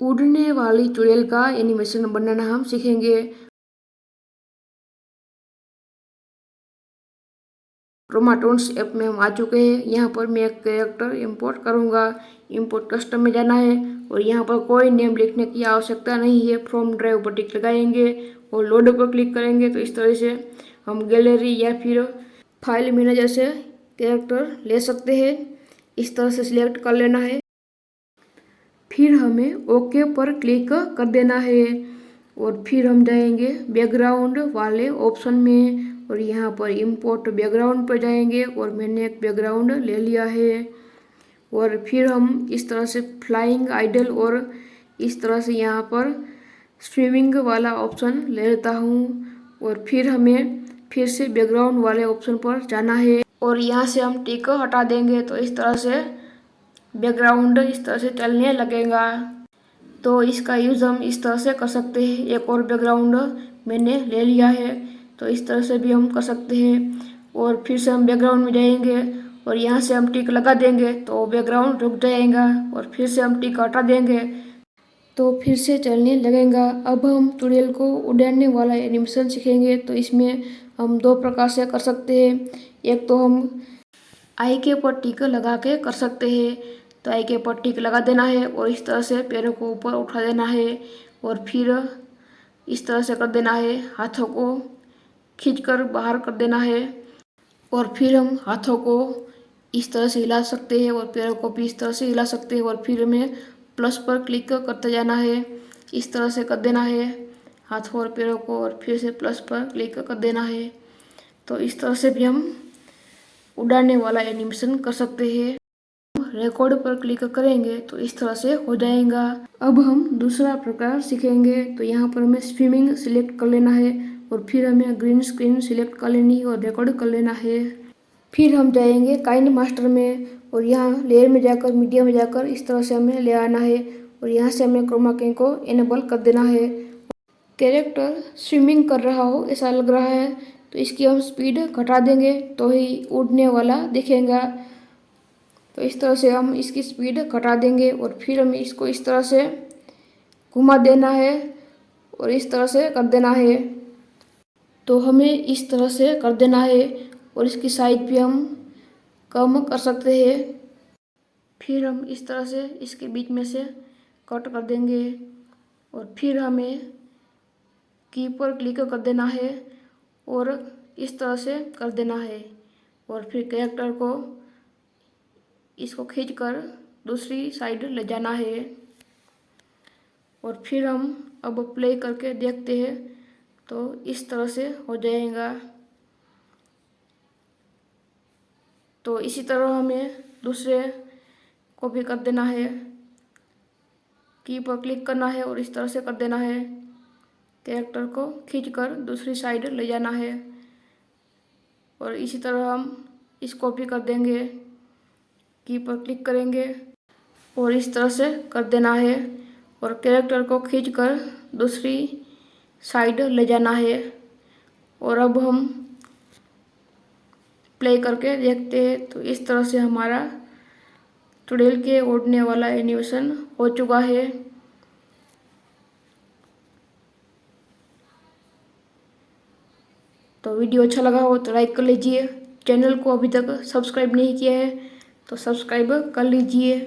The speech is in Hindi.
उड़ने वाली चुड़ैल का एनिमेशन बनाना हम सीखेंगे। क्रोमाटोन्स ऐप में हम आ चुके हैं। यहाँ पर मैं एक कैरेक्टर इंपोर्ट करूँगा। इंपोर्ट कस्टम में जाना है और यहाँ पर कोई नेम लिखने की आवश्यकता नहीं है। फ्रॉम ड्राइव पर टिक लगाएंगे और लोड पर क्लिक करेंगे तो इस तरह से हम गैलरी या फिर फाइल मैनेजर से कैरेक्टर ले सकते हैं। इस तरह से सिलेक्ट कर लेना है, फिर हमें ओके पर क्लिक कर देना है और फिर हम जाएंगे बैकग्राउंड वाले ऑप्शन में और यहाँ पर इंपोर्ट बैकग्राउंड पर जाएंगे और मैंने एक बैकग्राउंड ले लिया है। और फिर हम इस तरह से फ्लाइंग आइडल और इस तरह से यहाँ पर स्विमिंग वाला ऑप्शन ले लेता हूँ और फिर हमें फिर से बैकग्राउंड वाले ऑप्शन पर जाना है और यहाँ से हम टिक हटा देंगे तो इस तरह से बैकग्राउंड इस तरह से चलने लगेगा। तो इसका यूज़ हम इस तरह से कर सकते हैं। एक और बैकग्राउंड मैंने ले लिया है तो इस तरह से भी हम कर सकते हैं और फिर से हम बैकग्राउंड में जाएंगे और यहाँ से हम टिक लगा देंगे तो बैकग्राउंड रुक जाएगा और फिर से हम टिक हटा देंगे तो फिर से चलने लगेगा। अब हम चुड़ैल को उड़ाने वाला एनिमेशन सीखेंगे तो इसमें हम दो प्रकार से कर सकते हैं। एक तो हम आई के पर टिक लगा के कर सकते हैं। तो आई के पर टिक लगा देना है और इस तरह से पैरों को ऊपर उठा देना है और फिर इस तरह से कर देना है। हाथों को खींचकर बाहर कर देना है और फिर हम हाथों को इस तरह से हिला सकते हैं और पैरों को भी इस तरह से हिला सकते हैं और फिर हमें प्लस पर क्लिक करते जाना है। इस तरह से कर देना है हाथों और पैरों को और फिर से प्लस पर क्लिक कर देना है। तो इस तरह से भी हम उड़ाने वाला एनिमेशन कर सकते हैं। रिकॉर्ड पर क्लिक करेंगे तो इस तरह से हो जाएगा। अब हम दूसरा प्रकार सीखेंगे तो यहाँ पर हमें स्विमिंग सिलेक्ट कर लेना है और फिर हमें ग्रीन स्क्रीन सिलेक्ट कर लेनी है और रिकॉर्ड कर लेना है। फिर हम जाएंगे काइंड मास्टर में और यहाँ लेयर में जाकर मीडिया में जाकर इस तरह से हमें ले आना है और यहाँ से हमें क्रोमा की को इनेबल कर देना है। कैरेक्टर स्विमिंग कर रहा हो ऐसा लग रहा है तो इसकी हम स्पीड घटा देंगे तो ही उड़ने वाला दिखेगा। तो इस तरह से हम इसकी स्पीड घटा देंगे और फिर हमें इसको इस तरह से घुमा देना है और इस तरह से कर देना है। तो हमें इस तरह से कर देना है और इसकी साइज भी हम कम कर सकते हैं। फिर हम इस तरह से इसके बीच में से कट कर देंगे और फिर हमें की पर क्लिक कर देना है और इस तरह से कर देना है और फिर कैरेक्टर को इसको खींचकर दूसरी साइड ले जाना है और फिर हम अब प्ले करके देखते हैं तो इस तरह से हो जाएगा। तो इसी तरह हमें दूसरे को भी कर देना है। की पर क्लिक करना है और इस तरह से कर देना है। कैरेक्टर को खींचकर दूसरी साइड ले जाना है और इसी तरह हम इसको भी कर देंगे। की पर क्लिक करेंगे और इस तरह से कर देना है और कैरेक्टर को खींचकर दूसरी साइड ले जाना है। और अब हम प्ले करके देखते हैं तो इस तरह से हमारा चुड़ैल के उड़ने वाला एनिमेशन हो चुका है। तो वीडियो अच्छा लगा हो तो लाइक कर लीजिए। चैनल को अभी तक सब्सक्राइब नहीं किया है तो सब्सक्राइब कर लीजिए।